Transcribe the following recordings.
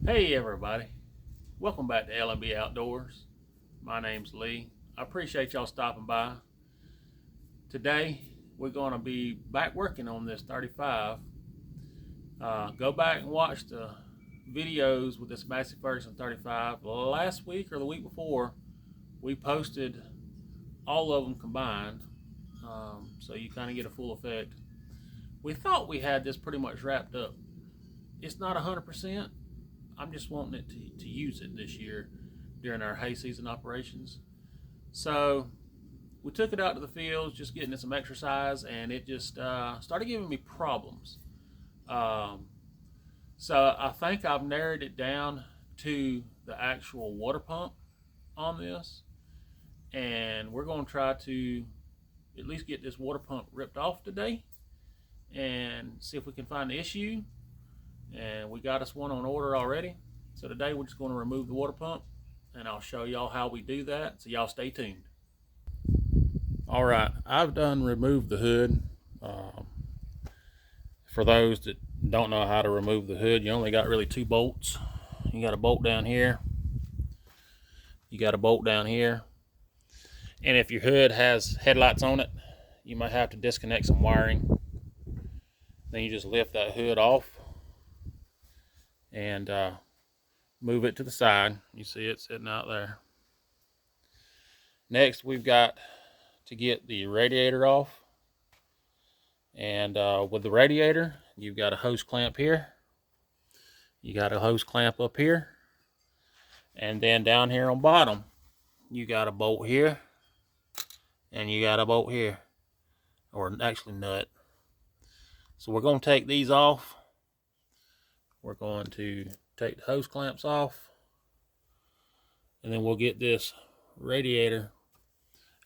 Hey everybody, welcome back to L&B Outdoors. My name's Lee. I appreciate y'all stopping by. Today we're going to be back working on this 35. Go back and watch the videos with this Massey Ferguson 35. Last week or the week before we posted all of them combined, so you kind of get a full effect. We thought we had this pretty much wrapped up. It's not 100%. I'm just wanting it to use it this year during our hay season operations. So we took it out to the fields, just getting it some exercise, and it just started giving me problems. So I think I've narrowed it down to the actual water pump on this, and we're going to try to at least get this water pump ripped off today and see if we can find the issue. And we got us one on order already. So today we're just going to remove the water pump, and I'll show y'all how we do that. So y'all stay tuned. All right, I've done removed the hood. For those that don't know how to remove the hood, you only got really two bolts. You got a bolt down here. You got a bolt down here. And if your hood has headlights on it, you might have to disconnect some wiring. Then you just lift that hood off and move it to the side. You see it sitting out there. Next, we've got to get the radiator off. And with the radiator, you've got a hose clamp here. You got a hose clamp up here. And then down here on bottom, you got a bolt here. And you got a bolt here. Or actually nut. So we're going to take these off. We're going to take the hose clamps off, and then we'll get this radiator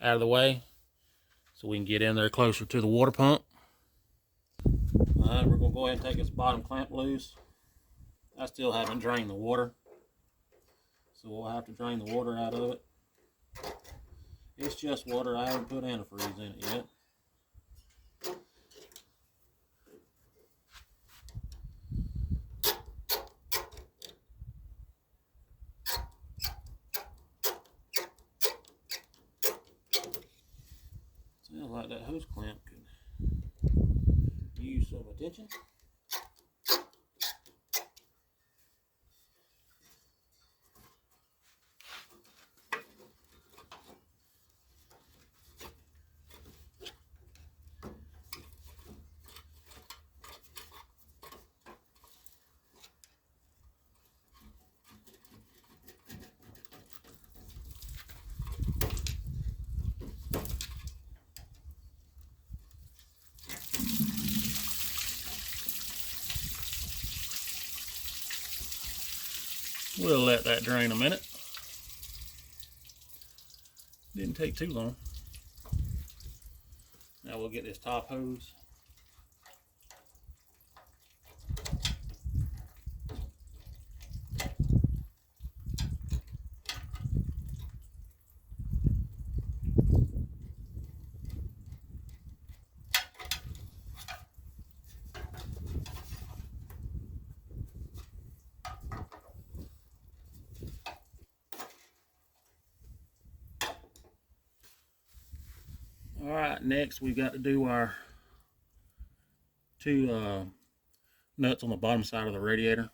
out of the way so we can get in there closer to the water pump. Alright, we're going to go ahead and take this bottom clamp loose. I still haven't drained the water, so we'll have to drain the water out of it. It's just water. I haven't put antifreeze in it yet. Sounds like that hose clamp could use some attention. We'll let that drain a minute. Didn't take too long. Now we'll get this top hose. Alright, next we've got to do our two nuts on the bottom side of the radiator.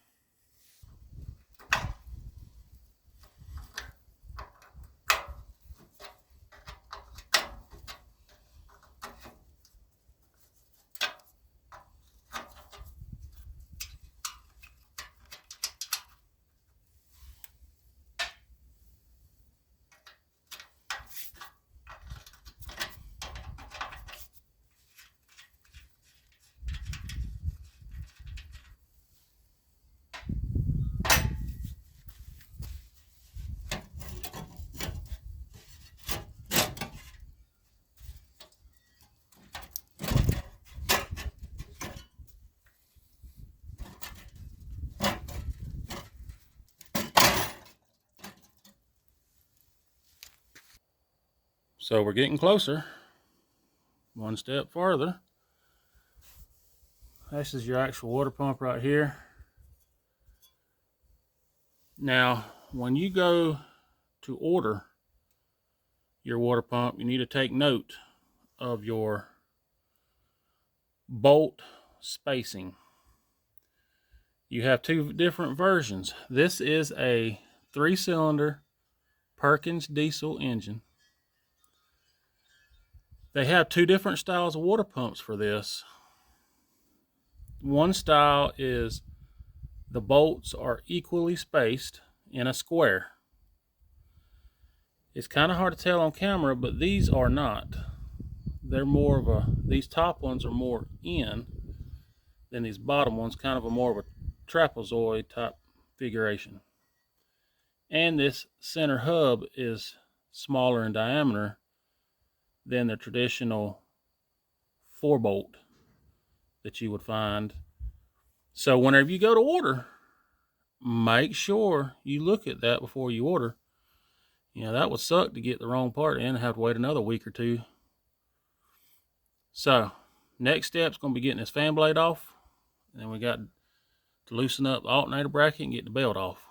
So we're getting closer. One step farther. This is your actual water pump right here. Now, when you go to order your water pump, you need to take note of your bolt spacing. You have two different versions. This is a 3-cylinder Perkins diesel engine. They have two different styles of water pumps for this. One style is the bolts are equally spaced in a square. It's kind of hard to tell on camera, but these are not. They're more of a, these top ones are more in than these bottom ones, kind of a more of a trapezoid type configuration. And this center hub is smaller in diameter than the traditional 4-bolt that you would find. So whenever you go to order, make sure you look at that before you order. You know, that would suck to get the wrong part in and have to wait another week or two. So next step's going to be getting this fan blade off, and then we got to loosen up the alternator bracket and get the belt off.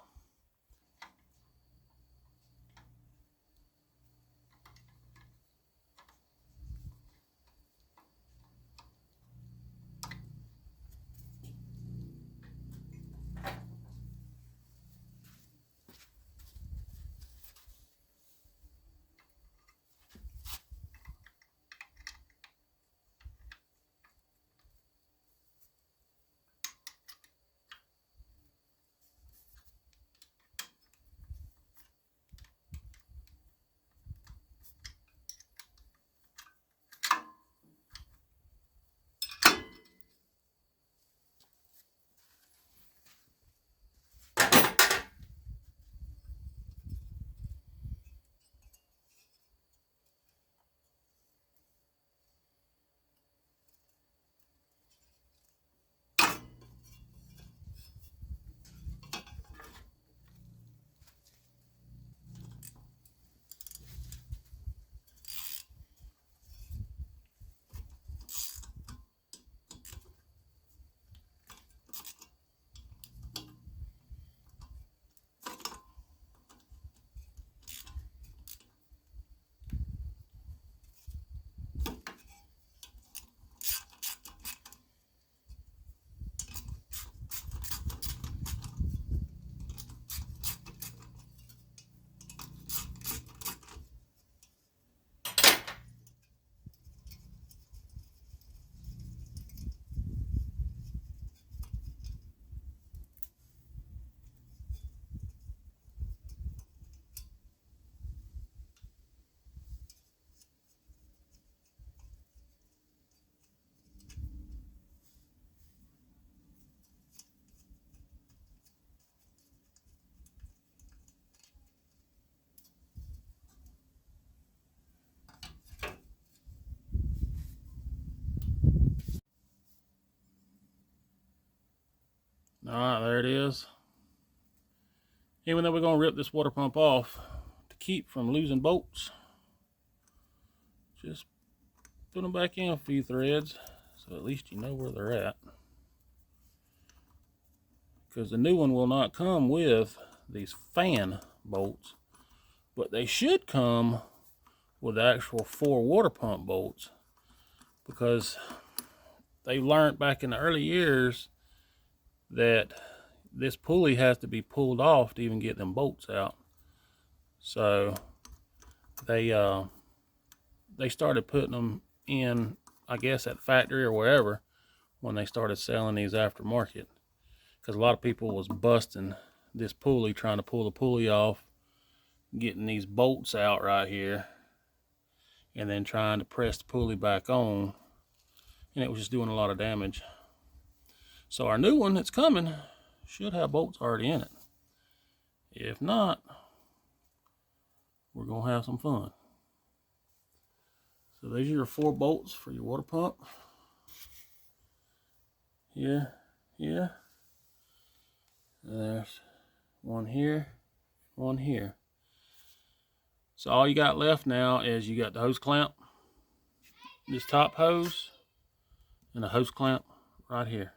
All right, there it is. Even though we're going to rip this water pump off to keep from losing bolts, just put them back in a few threads so at least you know where they're at. Because the new one will not come with these fan bolts, but they should come with the actual 4 water pump bolts, because they learned back in the early years that this pulley has to be pulled off to even get them bolts out. So they started putting them in, I guess, at factory or wherever, when they started selling these aftermarket, because a lot of people was busting this pulley, trying to pull the pulley off, getting these bolts out right here, and then trying to press the pulley back on, and it was just doing a lot of damage. So our new one that's coming should have bolts already in it. If not, we're gonna have some fun. So these are your 4 bolts for your water pump. Here, here. There's one here, one here. So all you got left now is you got the hose clamp, this top hose, and a hose clamp right here.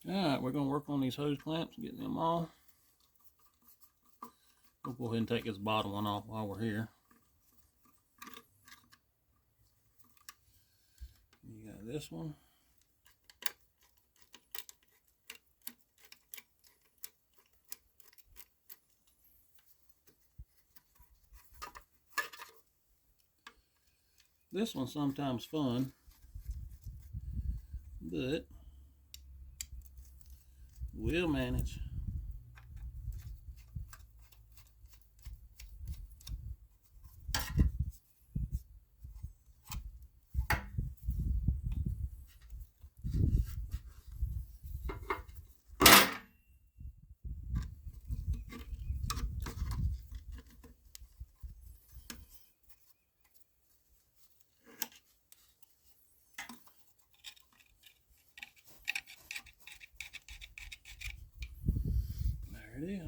Alright, we're going to work on these hose clamps and get them off. We'll go ahead and take this bottom one off while we're here. You got this one. This one's sometimes fun, but we'll manage. There it is.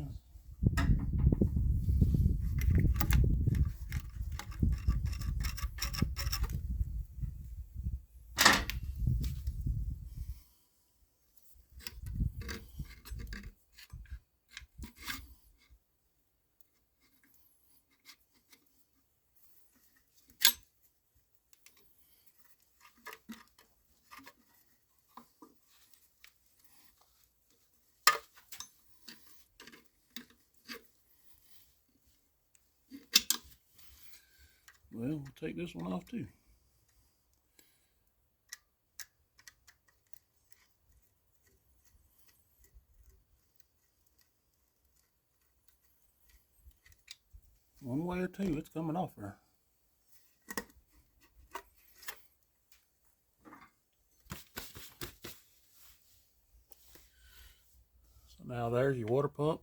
Well, we'll take this one off too. One way or two, it's coming off there. So now there's your water pump.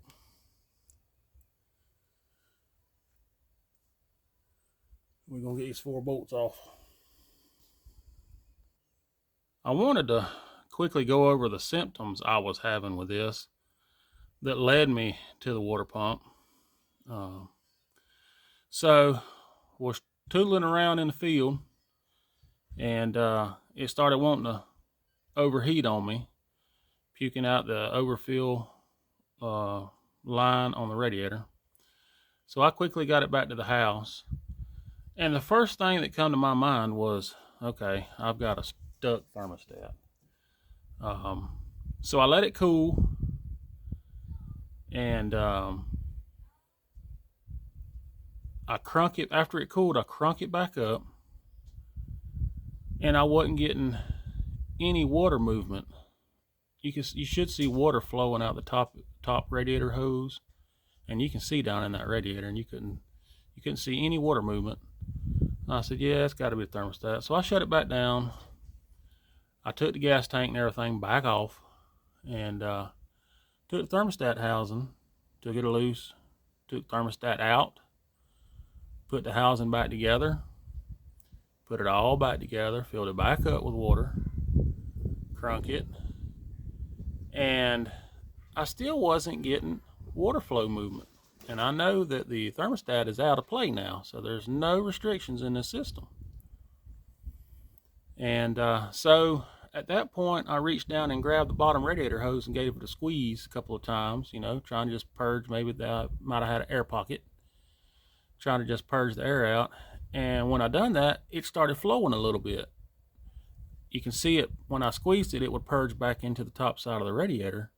We're going to get these 4 bolts off. I wanted to quickly go over the symptoms I was having with this that led me to the water pump. So was tootling around in the field, and it started wanting to overheat on me, puking out the overfill line on the radiator. So I quickly got it back to the house, and the first thing that come to my mind was, okay, I've got a stuck thermostat. So I let it cool, and I crunk it. After it cooled, I crunk it back up, and I wasn't getting any water movement. You should see water flowing out the top radiator hose, and you can see down in that radiator, and you couldn't see any water movement. And I said, yeah, it's got to be a thermostat. So I shut it back down. I took the gas tank and everything back off, and took the thermostat housing, took it loose, took the thermostat out, put the housing back together, put it all back together, filled it back up with water, crunk it, and I still wasn't getting water flow movement. And I know that the thermostat is out of play now, so there's no restrictions in this system. And so at that point, I reached down and grabbed the bottom radiator hose and gave it a squeeze a couple of times, you know, trying to just purge. Maybe that might have had an air pocket, trying to just purge the air out. And when I done that, it started flowing a little bit. You can see it when I squeezed it, it would purge back into the top side of the radiator.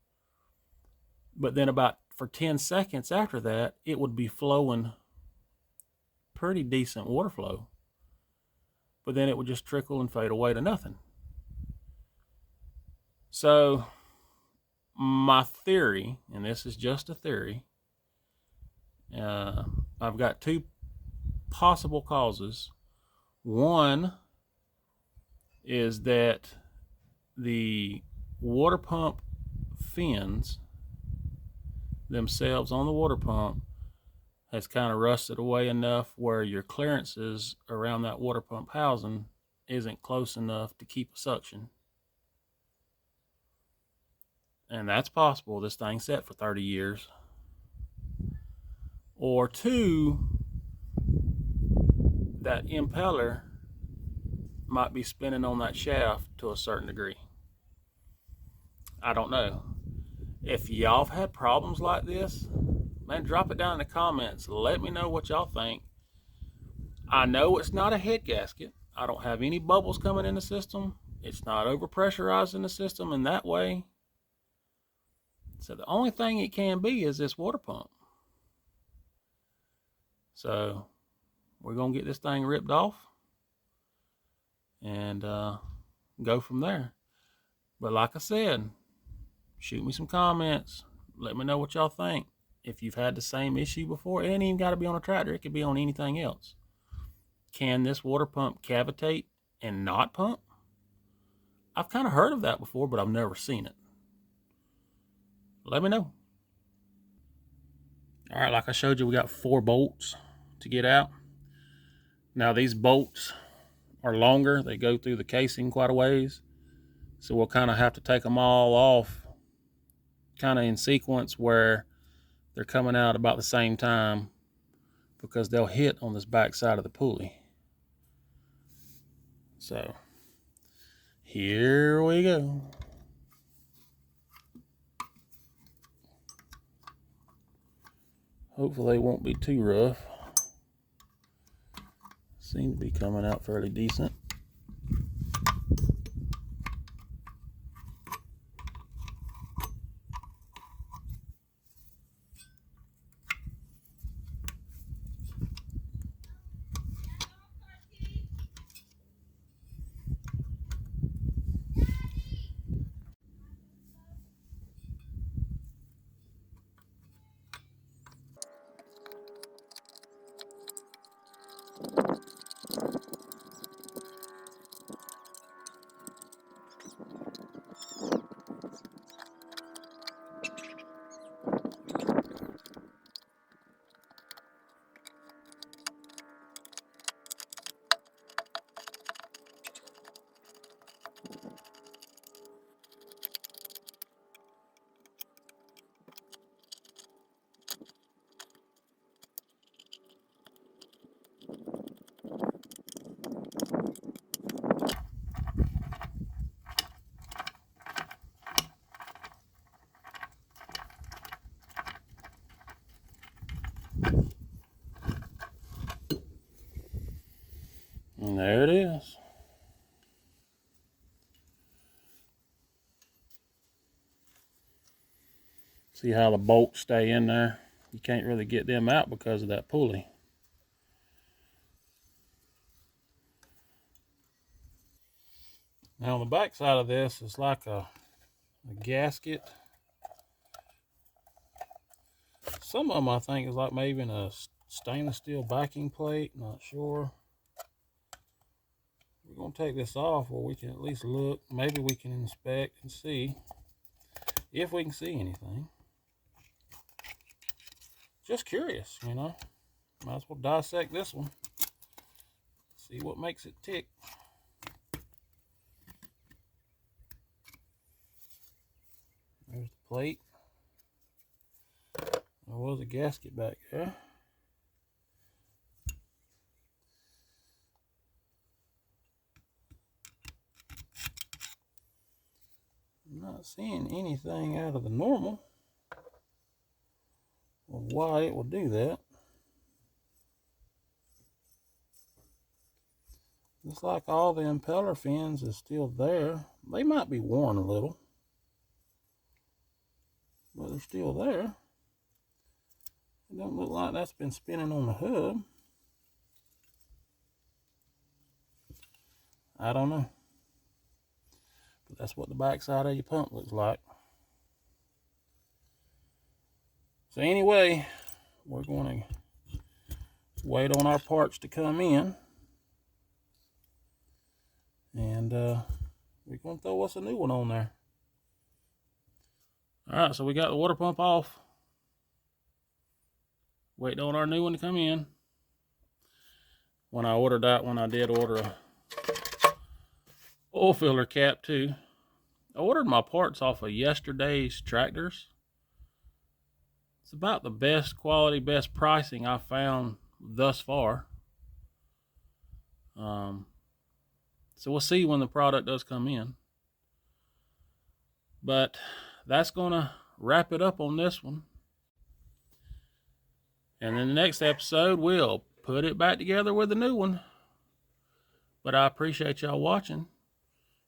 But then for 10 seconds after that, it would be flowing pretty decent water flow. But then it would just trickle and fade away to nothing. So my theory, and this is just a theory, I've got 2 possible causes. One is that the water pump fins themselves on the water pump has kind of rusted away enough where your clearances around that water pump housing isn't close enough to keep a suction. And that's possible. This thing's set for 30 years. Or 2, that impeller might be spinning on that shaft to a certain degree. I don't know. If y'all have had problems like this, man, drop it down in the comments. Let me know what y'all think. I know it's not a head gasket. I don't have any bubbles coming in the system. It's not overpressurized in the system in that way. So the only thing it can be is this water pump. So we're going to get this thing ripped off and go from there. But like I said, shoot me some comments. Let me know what y'all think. If you've had the same issue before, it ain't even got to be on a tractor. It could be on anything else. Can this water pump cavitate and not pump? I've kind of heard of that before, but I've never seen it. Let me know. All right, like I showed you, we got 4 bolts to get out. Now these bolts are longer. They go through the casing quite a ways. So we'll kind of have to take them all off kind of in sequence where they're coming out about the same time, because they'll hit on this back side of the pulley. So here we go. Hopefully they won't be too rough. Seem to be coming out fairly decent. And there it is. See how the bolts stay in there? You can't really get them out because of that pulley. Now on the back side of this is like a gasket. Some of them I think is like maybe in a stainless steel backing plate, not sure. We're going to take this off where we can at least look. Maybe we can inspect and see if we can see anything. Just curious, you know. Might as well dissect this one. See what makes it tick. There's the plate. There was a gasket back there. I'm not seeing anything out of the normal of why it would do that. Looks like all the impeller fins is still there. They might be worn a little, but they're still there. It don't look like that's been spinning on the hub. I don't know. But that's what the back side of your pump looks like. So anyway, we're going to wait on our parts to come in. And we're going to throw us a new one on there. Alright, so we got the water pump off. Waiting on our new one to come in. When I ordered that one, I did order a oil filler cap too. I ordered my parts off of yesterday's tractors. It's about the best quality, best pricing I've found thus far. So we'll see when the product does come in. But that's going to wrap it up on this one. And in the next episode, we'll put it back together with a new one. But I appreciate y'all watching.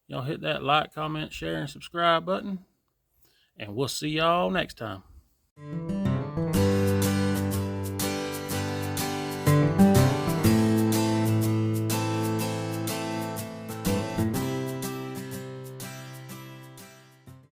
Y'all hit that like, comment, share, and subscribe button. And we'll see y'all next time.